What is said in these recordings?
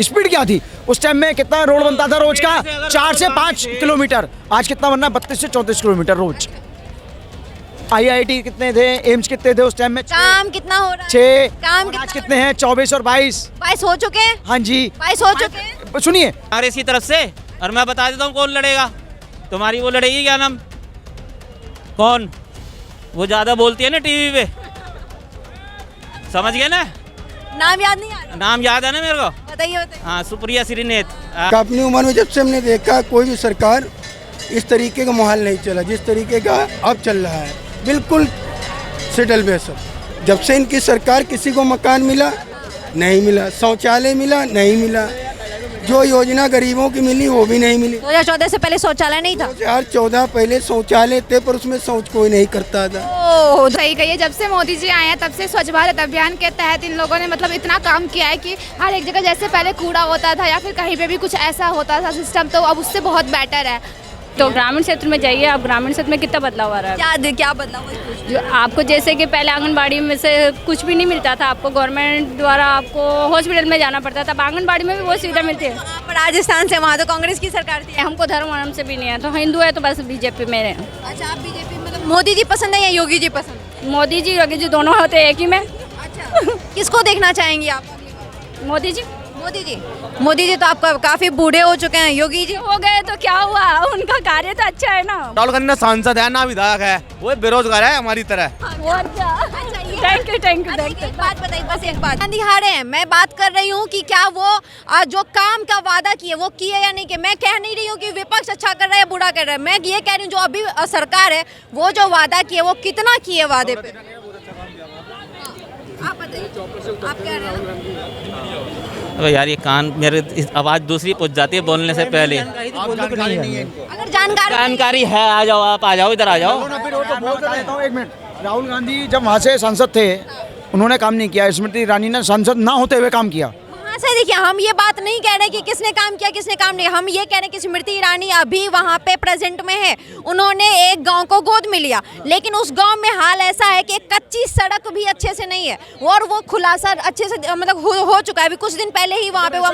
Speed क्या थी उस टाइम में? कितना रोड बनता था रोज का? 4 से 5 किलोमीटर। आज कितना बनना? 32 से 34 किलोमीटर रोज। IIT कितने थे? एम्स कितने थे उस टाइम में? काम कितना हो रहा है? 6। काम आज कितने हैं? 24 और 22। 22 हो चुके हैं। हाँ जी, 22 हो चुके हैं। सुनिए, कांग्रेस की तरफ से। और मैं बता देता हूँ कौन लड़ेगा। तुम्हारी वो लड़ेगी, क्या नाम, कौन, वो ज्यादा बोलती है ना टीवी पे, समझ गए ना? नाम याद नहीं आ रहा? नाम याद है ना मेरे को? बताइए बताइए। हाँ, सुप्रिया श्रीनेत। अपनी उम्र में जब से हमने देखा कोई भी सरकार इस तरीके का माहौल नहीं चला जिस तरीके का अब चल रहा है, बिल्कुल सेटल बेसब। जब से इनकी सरकार, किसी को मकान मिला नहीं मिला, शौचालय मिला नहीं मिला, जो योजना गरीबों की मिली वो भी नहीं मिली। 2014 से पहले शौचालय नहीं था? 2014 पहले शौचालय थे पर उसमें शौच कोई नहीं करता था। ओह, सही कहिए, जब से मोदी जी आए हैं तब से स्वच्छ भारत अभियान के तहत इन लोगों ने मतलब इतना काम किया है कि हर एक जगह जैसे पहले कूड़ा होता था या फिर कहीं पे भी कुछ ऐसा होता था सिस्टम, तो अब उससे बहुत बेटर है। तो ग्रामीण क्षेत्र में जाइए आप, ग्रामीण क्षेत्र में कितना बदलाव आ रहा है। क्या बदलाव? जो आपको जैसे कि पहले आंगनबाड़ी में से कुछ भी नहीं मिलता था, आपको गवर्नमेंट द्वारा आपको हॉस्पिटल में जाना पड़ता था, अब आंगनबाड़ी में भी वो सुविधा मिलती है। आप राजस्थान से, वहाँ तो कांग्रेस की सरकार थी। हमको धर्म वर्म से भी नहीं है, तो हिंदू है तो बस बीजेपी में है। अच्छा, आप बीजेपी मतलब मोदी जी पसंद है या योगी जी पसंद? मोदी जी योगी जी दोनों होते हैं एक ही में। अच्छा, किसको देखना चाहेंगी आप? मोदी जी। मोदी जी तो आपका काफी बूढ़े हो चुके हैं। योगी जी हो गए तो क्या हुआ, उनका कार्य तो अच्छा है ना। राहुल गांधी ना सांसद है ना विधायक है, वो बेरोजगार है हमारी तरह। Thank you thank you. एक बात बताइए, बस एक बात। गांधी हारे हैं, मैं बात कर रही हूँ कि क्या वो जो काम का वादा किए वो किए या नहीं किए। मैं कह नहीं रही हूँ कि विपक्ष अच्छा कर रहा है या बुरा कर रहा है, मैं ये कह रही हूँ जो अभी सरकार है वो जो वादा किए वो कितना किए वादे पे। आप बताइए, आप कह रहे हैं। तो यार ये कान, मेरे आवाज़ दूसरी पहुंच जाती है बोलने से पहले। अगर जानकारी है, आ जाओ, आप आ जाओ, इधर आ जाओ। एक मिनट। राहुल गांधी जब वहाँ से सांसद थे उन्होंने काम नहीं किया, स्मृति ईरानी ने सांसद ना होते हुए काम किया। वहाँ से देखिए, हम ये बात नहीं कह रहे कि किसने काम किया किसने काम नहीं, हम ये कह रहे हैं कि स्मृति ईरानी अभी वहाँ पे प्रेजेंट में है। उन्होंने एक गांव को गोद में लिया, लेकिन उस गांव में हाल ऐसा है कि कच्ची सड़क भी अच्छे से नहीं है और वो खुलासा अच्छे से मतलब हो चुका है। अभी कुछ दिन पहले ही वहाँ पे वो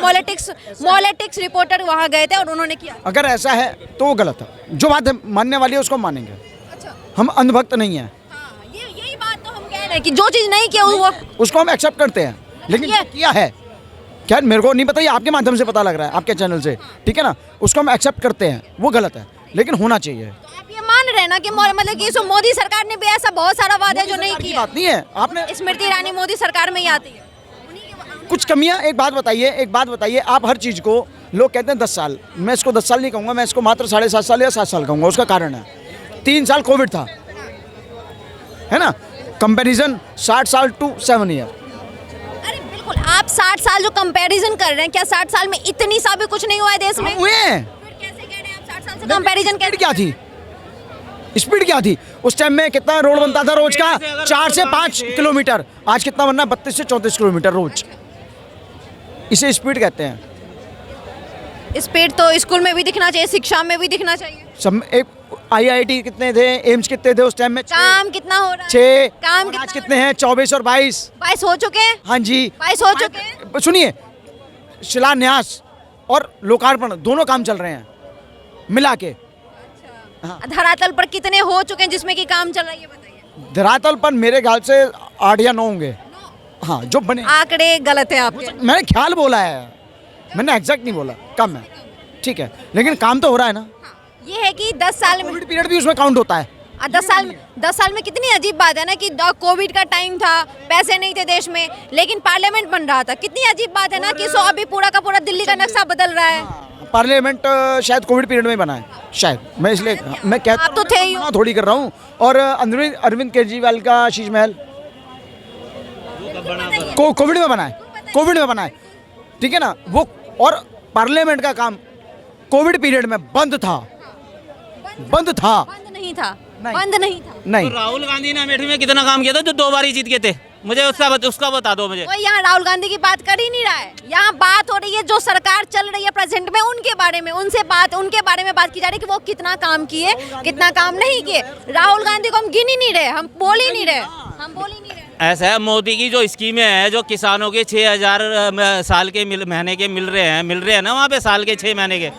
मॉलिटिक्स रिपोर्टर वहाँ गए थे और उन्होंने किया। अगर ऐसा है तो वो गलत है, जो बात मानने वाली है उसको मानेंगे। अच्छा, हम अंधभक्त नहीं है। यही बात तो हम कह रहे हैं कि जो चीज नहीं किया वो उसको हम एक्सेप्ट करते हैं, लेकिन किया है क्या मेरे को नहीं पता, ये आपके माध्यम से पता लग रहा है, आपके चैनल से, ठीक है ना, उसको हम एक्सेप्ट करते हैं, वो गलत है लेकिन होना चाहिए। तो आप ये मान रहे हैं ना कि मतलब कि मोदी सरकार ने भी ऐसा बहुत सारा वादा जो नहीं किया। बात नहीं है, आपने स्मृति ईरानी मोदी सरकार में ही आती है, कुछ कमियां। एक बात बताइए, आप हर चीज को, लोग कहते हैं 10 साल, मैं इसको 10 साल नहीं कहूँगा, मैं इसको मात्र 7.5 साल या 7 साल कहूँगा। उसका कारण है 3 साल कोविड था, है ना, कंपेरिजन 60 साल टू 7 ईयर। आप 60 साल जो कंपैरिजन कर रहे हैं, क्या 60 साल में इतनी सा भी कुछ नहीं हुआ है देश में? हुए हैं। फिर कैसे कह रहे हैं आप 60 साल से कंपैरिजन? क्या थी स्पीड क्या थी उस टाइम में? कितना रोड बनता था रोज का? 4 से 5 किलोमीटर। आज कितना बनना? 32 से 34 किलोमीटर रोज। इसे स्पीड कहते हैं। स्पीड तो स्कूल में भी दिखना चाहिए, शिक्षा में भी दिखना चाहिए। सब एक IIT कितने थे? एम्स कितने थे उस टाइम में? काम कितना हो रहा है? 6। काम आज कितने हैं? 24 और 22। 22 हो चुके हैं। हाँ जी, 22 हो चुके हैं। सुनिए, शिलान्यास और लोकार्पण दोनों काम चल रहे हैं मिला के। धरातल पर कितने हो चुके हैं जिसमें कि काम चल रहा है, ये बताइए। धरातल पर मेरे ख्याल से 8 या 9 होंगे। हाँ, जो बने। आंकड़े गलत है आपके। मैंने ख्याल बोला है, मैंने एग्जैक्ट नहीं बोला, कम है, ठीक है, लेकिन काम तो हो रहा है ना। ये है कि 10 साल में कोविड पीरियड भी उसमें काउंट होता है। 10 साल में कितनी अजीब बात है ना कि कोविड का टाइम था, पैसे नहीं थे देश में, लेकिन पार्लियामेंट बन रहा था। कितनी अजीब बात है ना कि अभी पूरा का पूरा दिल्ली का नक्शा बदल रहा है। पार्लियामेंट शायद कोविड पीरियड में बना है, शायद, मैं इसलिए मैं कहता आप तो थे ही, थोड़ी कर रहा हूँ। और अरविंद केजरीवाल का शीश महल कोविड में बना है, ठीक है ना वो। और पार्लियामेंट का काम कोविड पीरियड में बंद नहीं था। नहीं। तो राहुल गांधी ने अमेठी में कितना काम किया था जो 2 बार ही जीत गए थे? मुझे उसका बता दो मुझे। कोई यहाँ राहुल गांधी की बात कर ही नहीं रहा है, यहाँ बात हो रही है जो सरकार चल रही है प्रेजेंट में उनके बारे में, उनके बारे में बात की जा रही है कि वो कितना काम किए कितना काम नहीं किए। राहुल गांधी को हम गिन ही नहीं रहे, हम बोल ही नहीं रहे। ऐसा है, मोदी की जो स्कीमें हैं, जो किसानों के 6,000 साल के महीने के मिल रहे हैं ना वहाँ पे, साल के 6 महीने के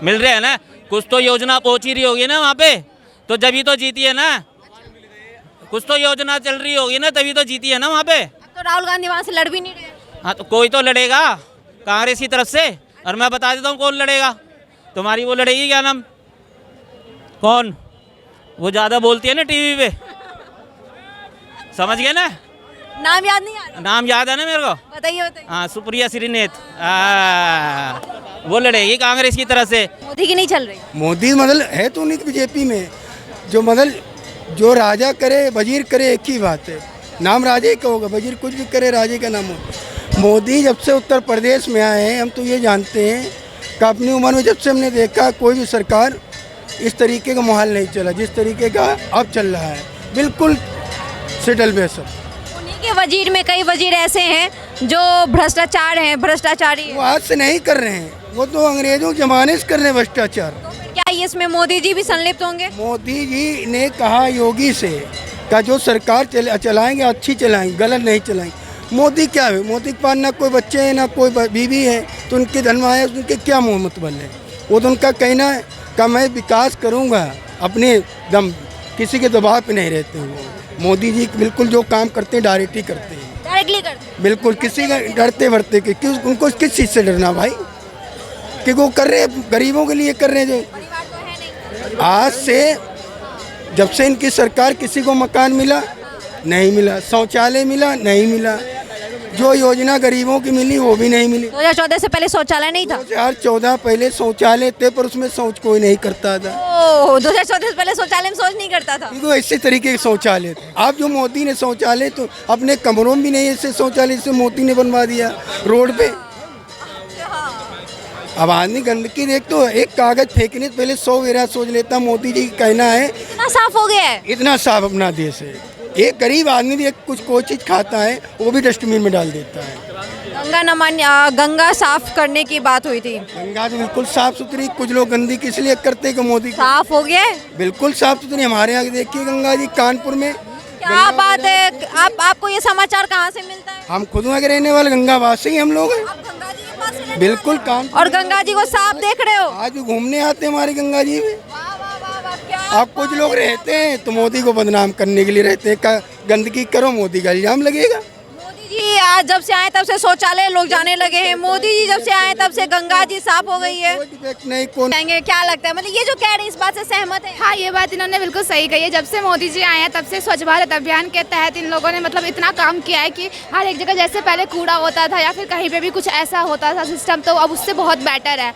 मिल रहे हैं ना, कुछ तो योजना पहुँच ही रही होगी ना वहाँ पे, तो जब ही तो जीती है ना, कुछ तो योजना चल रही होगी ना, तभी तो जीती है ना वहाँ पे। तो राहुल गांधी वहाँ से लड़ भी नहीं रहे। हाँ तो कोई तो लड़ेगा कांग्रेस की तरफ से, और मैं बता देता हूँ कौन लड़ेगा। तुम्हारी वो लड़ेगी, क्या नाम, कौन, वो ज़्यादा बोलती है ना टीवी पे, समझ गए ना? नाम याद नहीं आ रहा? नाम याद है ना मेरे को? बताइए बताइए। हाँ, सुप्रिया श्रीनेत, वो लड़ेगी कांग्रेस की तरफ से। मोदी की नहीं चल रही। मोदी मतलब है तो नहीं बीजेपी में, जो मतलब जो राजा करे वजीर करे एक ही बात है, नाम राजे का होगा, वजीर कुछ भी करे राजे का नाम होगा। मोदी जब से उत्तर प्रदेश में आए हैं, हम तो ये जानते हैं कि अपनी उम्र में जब से हमने देखा कोई भी सरकार इस तरीके का माहौल नहीं चला जिस तरीके का अब चल रहा है, बिल्कुल सेटल बेसब। उन्हीं के वजीर में कई वजीर ऐसे हैं जो भ्रष्टाचार हैं, भ्रष्टाचारी वो हैं। आज से नहीं कर रहे हैं, वो तो अंग्रेजों के जमाने से कर रहे हैं भ्रष्टाचार। तो फिर क्या ये इसमें मोदी जी भी संलिप्त होंगे? मोदी जी ने कहा योगी से का जो सरकार चलाएंगे अच्छी चलाएंगे, गलत नहीं चलाएंगे। मोदी क्या है, मोदी के पास ना कोई बच्चे हैं ना कोई बीवी है, तो उनके धनवा है, उनके क्या मुतबल है? वो तो उनका कहना है कि मैं विकास करूँगा अपने दम, किसी के दबाव पे नहीं रहते हैं। मोदी जी बिल्कुल जो काम करते हैं डायरेक्ट ही करते हैं, डायरेक्टली करते हैं। बिल्कुल किसी का डरते बढ़ते कि क्यों, उनको किस चीज़ से डरना भाई, कि वो कर रहे हैं गरीबों के लिए कर रहे हैं। जो परिवार तो है नहीं। आज से जब से इनकी सरकार, किसी को मकान मिला नहीं मिला, शौचालय मिला नहीं मिला, जो योजना गरीबों की मिली वो भी नहीं मिली। 2014 से पहले शौचालय नहीं था। 2014 पहले शौचालय थे पर उसमें शौच कोई नहीं करता था, ओह, 2014 से पहले शौचालय में शौच नहीं करता था। क्योंकि ऐसे तरीके के शौचालय थे। अब जो मोदी ने शौचालय तो अपने कमरों में भी नहीं ऐसे शौचालय से मोदी ने बनवा दिया रोड पे। अब आदमी गंदगी देख तो एक कागज फेंकने से पहले 100 वेरा सोच लेता। मोदी जी का कहना है इतना साफ हो गया है। इतना साफ अपना देश है, एक गरीब आदमी भी कुछ कोई चीज़ खाता है वो भी डस्टबिन में डाल देता है। गंगा साफ करने की बात हुई थी, गंगा तो बिल्कुल साफ सुथरी, कुछ लोग गंदगी किस लिए करते हैं कि मोदी साफ हो गया है। बिल्कुल साफ सुथरी। हमारे यहाँ देखिए गंगा जी कानपुर में, क्या बात है, आपको ये समाचार कहाँ से मिलता है? हम खुद वहाँ के रहने वाले गंगा वासी हम लोग हैं, आप गंगा जी के पास से रहने बिल्कुल वाले हो? कानपुर। और गंगा जी को साफ देख रहे हो? आज भी घूमने आते हैं हमारी गंगा जी में। वाह वाह वाह वाह, क्या अब कुछ लोग रहते हैं तो मोदी को बदनाम करने के लिए रहते हैं, गंदगी करो मोदी का इल्जाम लगेगा। मोदी जी आज जब से आए तब से शौचालय लोग जाने लगे हैं। मोदी जी जब से आए तब से गंगा जी साफ हो गई है। कोई डिफेक्ट नहीं, कौन कहेंगे, क्या लगता है, मतलब ये जो कह रहे हैं इस बात से सहमत है? हाँ, ये बात इन्होंने बिल्कुल सही कही है। जब से मोदी जी आए हैं तब से स्वच्छ भारत अभियान के तहत इन लोगों ने मतलब इतना काम किया है कि हर एक जगह जैसे पहले कूड़ा होता था या फिर कहीं पे भी कुछ ऐसा होता था सिस्टम, तो अब उससे बहुत बेटर है।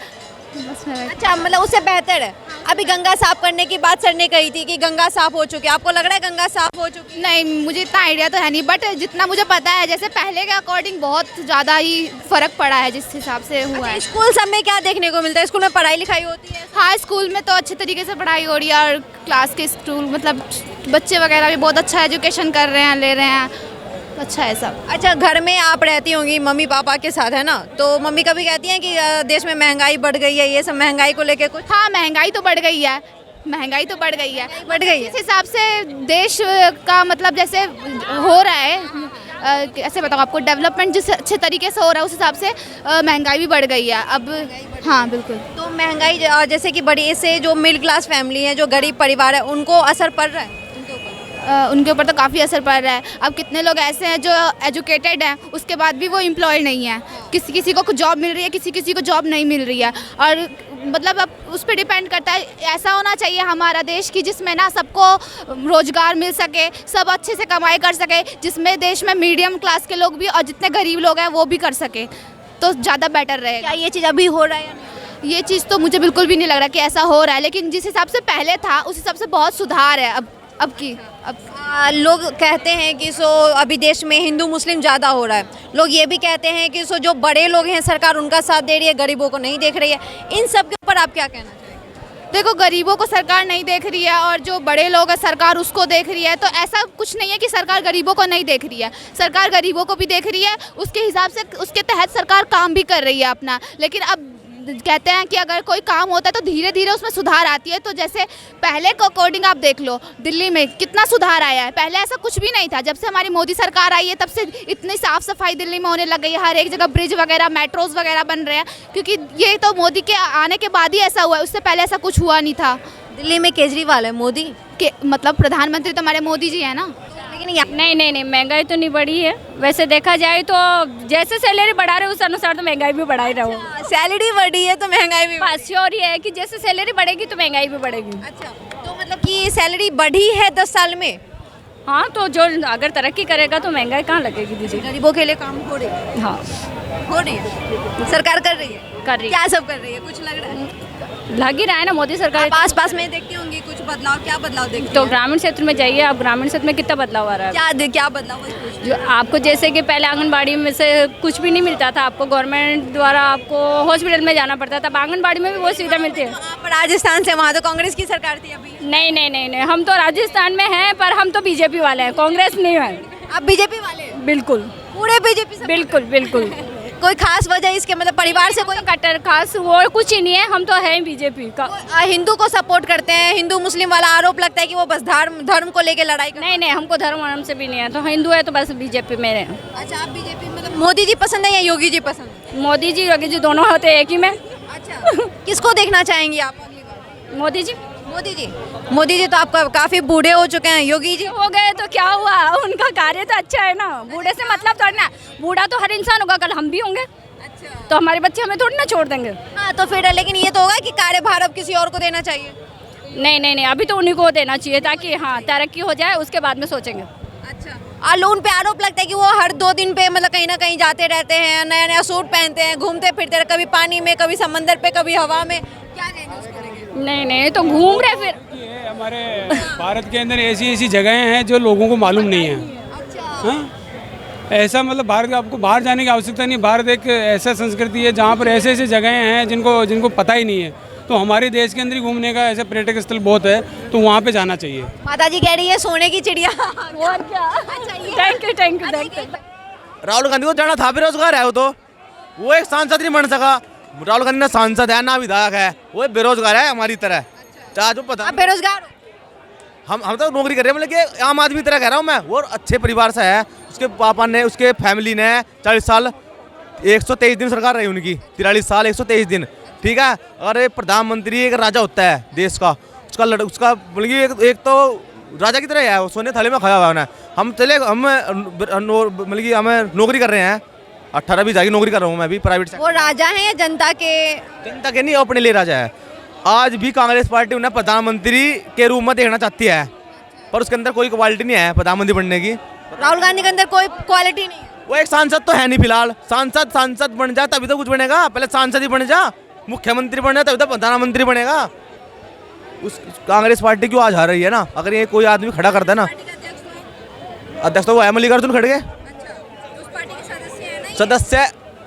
अच्छा, मतलब उससे बेहतर है। अभी गंगा साफ करने की बात सर ने कही थी कि गंगा साफ हो चुकी है, आपको लग रहा है गंगा साफ हो चुकी है? नहीं, मुझे इतना आइडिया तो है नहीं, बट जितना मुझे पता है जैसे पहले के अकॉर्डिंग बहुत ज़्यादा ही फर्क पड़ा है जिस हिसाब से हुआ है। स्कूल सब में क्या देखने को मिलता है? स्कूल में पढ़ाई लिखाई होती है? हाँ, स्कूल में तो अच्छे तरीके से पढ़ाई हो रही है और क्लास के स्कूल मतलब बच्चे वगैरह भी बहुत अच्छा एजुकेशन कर रहे हैं, ले रहे हैं, अच्छा है सब। अच्छा, घर में आप रहती होंगी मम्मी पापा के साथ, है ना? तो मम्मी कभी कहती हैं कि देश में महंगाई बढ़ गई है, ये सब महंगाई को लेके कुछ? हाँ, महंगाई तो बढ़ गई है, महंगाई तो बढ़ गई है, बढ़ गई है। इस हिसाब से देश का मतलब जैसे हो रहा है, कैसे बताऊँ आपको, डेवलपमेंट जिस अच्छे तरीके से हो रहा है उस हिसाब से महंगाई भी बढ़ गई है अब। हाँ बिल्कुल। तो महंगाई जैसे कि बढ़ी, इससे जो मिडिल क्लास फैमिली है, जो गरीब परिवार है, उनको असर पड़ रहा है? उनके ऊपर तो काफ़ी असर पड़ रहा है। अब कितने लोग ऐसे हैं जो एजुकेटेड हैं उसके बाद भी वो एम्प्लॉयड नहीं है, किसी को जॉब मिल रही है, किसी को जॉब नहीं मिल रही है, और मतलब अब उस पर डिपेंड करता है। ऐसा होना चाहिए हमारा देश की जिसमें ना सबको रोजगार मिल सके, सब अच्छे से कमाई कर सके, जिसमें देश में मीडियम क्लास के लोग भी और जितने गरीब लोग हैं वो भी कर सके, तो ज़्यादा बेटर रहेगा। क्या ये चीज़ अभी हो रहा है या नहीं? ये चीज़ तो मुझे बिल्कुल भी नहीं लग रहा कि ऐसा हो रहा है, लेकिन जिस हिसाब से पहले था उस हिसाब से बहुत सुधार है अब लोग कहते हैं कि अभी देश में हिंदू मुस्लिम ज़्यादा हो रहा है। लोग ये भी कहते हैं कि जो बड़े लोग हैं सरकार उनका साथ दे रही है, गरीबों को नहीं देख रही है। इन सब के ऊपर आप क्या कहना चाहेंगे? देखो, गरीबों को सरकार नहीं देख रही है और जो बड़े लोग हैं सरकार उसको देख रही है, तो ऐसा कुछ नहीं है कि सरकार गरीबों को नहीं देख रही है। सरकार गरीबों को भी देख रही है, उसके हिसाब से उसके तहत सरकार काम भी कर रही है अपना। लेकिन अब कहते हैं कि अगर कोई काम होता है तो धीरे धीरे उसमें सुधार आती है। तो जैसे पहले को अकॉर्डिंग आप देख लो दिल्ली में कितना सुधार आया है, पहले ऐसा कुछ भी नहीं था। जब से हमारी मोदी सरकार आई है तब से इतनी साफ़ सफाई दिल्ली में होने लग गई है, हर एक जगह ब्रिज वगैरह मेट्रोज वगैरह बन रहे हैं, क्योंकि ये तो मोदी के आने के बाद ही ऐसा हुआ है, उससे पहले ऐसा कुछ हुआ नहीं था। दिल्ली में केजरीवाल है, मोदी कि मतलब प्रधानमंत्री तो हमारे मोदी जी है ना। लेकिन यहाँ नहीं, महंगाई तो नहीं बढ़ी है। वैसे देखा जाए तो जैसे सैलरी बढ़ा रहे उस अनुसार तो महंगाई भी बढ़ा ही रहो। सैलरी बढ़ी है तो महंगाई भी बस श्योर ये है कि जैसे सैलरी बढ़ेगी तो महंगाई भी बढ़ेगी। अच्छा, तो मतलब कि सैलरी बढ़ी है 10 साल में। हाँ, तो जो अगर तरक्की करेगा तो महंगाई कहाँ लगेगी दीदी। गरीबों के लिए काम हो रही है, हाँ हो रही है, सरकार कर रही है, कर रही है। क्या सब कर रही है, कुछ लग रहा है? लग ही रहा है ना, मोदी सरकार। आस पास में देखती होंगी कुछ बदलाव, क्या बदलाव देखती तो हैं? ग्रामीण क्षेत्र में जाइए आप, ग्रामीण क्षेत्र में कितना बदलाव आ रहा है। क्या बदलाव है कुछ? जो आपको जैसे कि पहले आंगनबाड़ी में से कुछ भी नहीं मिलता था, आपको गवर्नमेंट द्वारा आपको हॉस्पिटल में जाना पड़ता था। अब आंगनबाड़ी में भी वो सुविधा मिलती है। आप राजस्थान से, वहाँ तो कांग्रेस की सरकार थी अभी। नहीं, हम तो राजस्थान में हैं पर हम तो बीजेपी वाले हैं, कांग्रेस नहीं है। आप बीजेपी वाले हैं? बिल्कुल पूरे बीजेपी से? बिल्कुल। कोई खास वजह इसके, मतलब परिवार से कोई कट्टर खास वो कुछ ही नहीं है, हम तो हैं बीजेपी का। हिंदू को सपोर्ट करते हैं, हिंदू मुस्लिम वाला आरोप लगता है कि वो बस धर्म को लेके लड़ाई करते नहीं, हमको धर्म से भी नहीं है, तो हिंदू है तो बस बीजेपी में है। अच्छा, आप बीजेपी, मतलब मोदी जी पसंद है या योगी जी पसंद है? मोदी जी योगी जी दोनों होते हैं एक ही में। अच्छा, किसको देखना चाहेंगी आप अगली बार? मोदी जी मोदी जी तो आपका काफी बूढ़े हो चुके हैं, योगी जी हो गए तो क्या हुआ, उनका कार्य तो अच्छा है ना। बूढ़े से मतलब थोड़ी ना, बूढ़ा तो हर इंसान होगा, कल हम भी होंगे। अच्छा, तो हमारे बच्चे हमें थोड़ी ना छोड़ देंगे। हाँ तो फिर लेकिन ये तो होगा कि कार्यभार अब किसी और को देना चाहिए। नहीं, अभी तो उन्हीं को देना चाहिए ताकि हाँ तरक्की हो जाए, उसके बाद में सोचेंगे। अच्छा, और उन पे आरोप लगता है कि वो हर 2 दिन पे मतलब कहीं ना कहीं जाते रहते हैं, नया सूट पहनते हैं, घूमते फिरते हैं, कभी पानी में, कभी समंदर पे, कभी हवा में। क्या कहेंगे उसको लेके? नहीं, तो घूम रहे फिर। हमारे भारत के अंदर ऐसी जगहें हैं जो लोगों को मालूम नहीं है। हाँ? ऐसा मतलब भारत, आपको बाहर जाने की आवश्यकता नहीं। भारत एक ऐसा संस्कृति है जहाँ पर ऐसे जगहें हैं जिनको पता ही नहीं है। तो हमारे देश के अंदर ही घूमने का ऐसा पर्यटक स्थल बहुत है, तो वहाँ पे जाना चाहिए। माता जी कह रही है सोने की चिड़िया। और क्या। Thank you. राहुल गांधी को जाना था, बेरोजगार है वो एक सांसद नहीं बन सका। राहुल गांधी ना सांसद है ना विधायक है, वो बेरोजगार है हमारी तरह। चाहे जो पता, आप बेरोजगार हो? हम तो नौकरी कर रहे हैं, मतलब कि आम आदमी तरह कह रहा हूँ मैं। वो अच्छे परिवार से है, उसके पापा ने, उसके फैमिली ने 40 साल 123 दिन सरकार रही उनकी, 43 साल 123 दिन, ठीक है। और एक प्रधानमंत्री एक राजा होता है देश का, उसका मतलब एक तो राजा की तरह है, वो सोने थाली में खाया हुआ है। हम मतलब कि हमें नौकरी कर रहे हैं, 18-20 की नौकरी कर रहा हूँ मैं भी प्राइवेट सेक्टर। वो राजा हैं या जनता के नहीं, अपने लिए राजा है। आज भी कांग्रेस पार्टी उन्हें प्रधानमंत्री के रूप में देखना चाहती है, पर उसके अंदर कोई क्वालिटी नहीं है प्रधानमंत्री बनने की। राहुल गांधी के अंदर कोई क्वालिटी नहीं है। वो एक सांसद तो है नहीं फिलहाल। सांसद बन जा तभी तो कुछ बनेगा। पहले सांसद ही बन जा, मुख्यमंत्री बन जा तभी तो प्रधानमंत्री बनेगा। उस कांग्रेस पार्टी क्यों आज हार रही है ना? अगर ये कोई आदमी खड़ा करता है ना, अध्यक्ष तो वो है मल्लिकार्जुन खड़गे,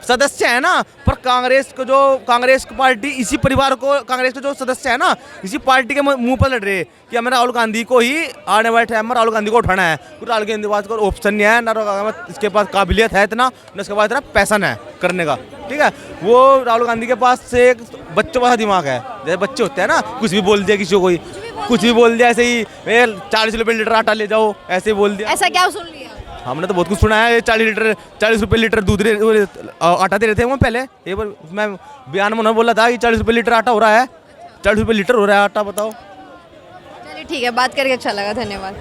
सदस्य है ना। पर कांग्रेस की पार्टी इसी परिवार को, कांग्रेस के जो सदस्य है ना, इसी पार्टी के मुंह पर लड़ रहे हैं कि हमें राहुल गांधी को ही आने वाले टाइम में राहुल गांधी को उठाना है। राहुल गांधी के पास कोई ऑप्शन नहीं है, ना इसके पास काबिलियत है इतना, ना इसके पास इतना पैसा है करने का, ठीक है। वो राहुल गांधी के पास से एक बच्चों वाला दिमाग है, जैसे बच्चे होते हैं ना, कुछ भी बोल दिया किसी को, कुछ भी बोल दिया, ऐसे ही 40 रुपये लीटर आटा ले जाओ, ऐसे ही बोल दिया। ऐसा क्या सुन लिया? हमने तो बहुत कुछ सुना है। 40 रुपये लीटर दूध आटा दे रहे थे वो पहले। एक बार मैं बयान में उन्होंने बोला था कि 40 रुपये लीटर आटा हो रहा है, 40 रुपये लीटर हो रहा है आटा, बताओ। चलिए ठीक है, बात करके अच्छा लगा, धन्यवाद।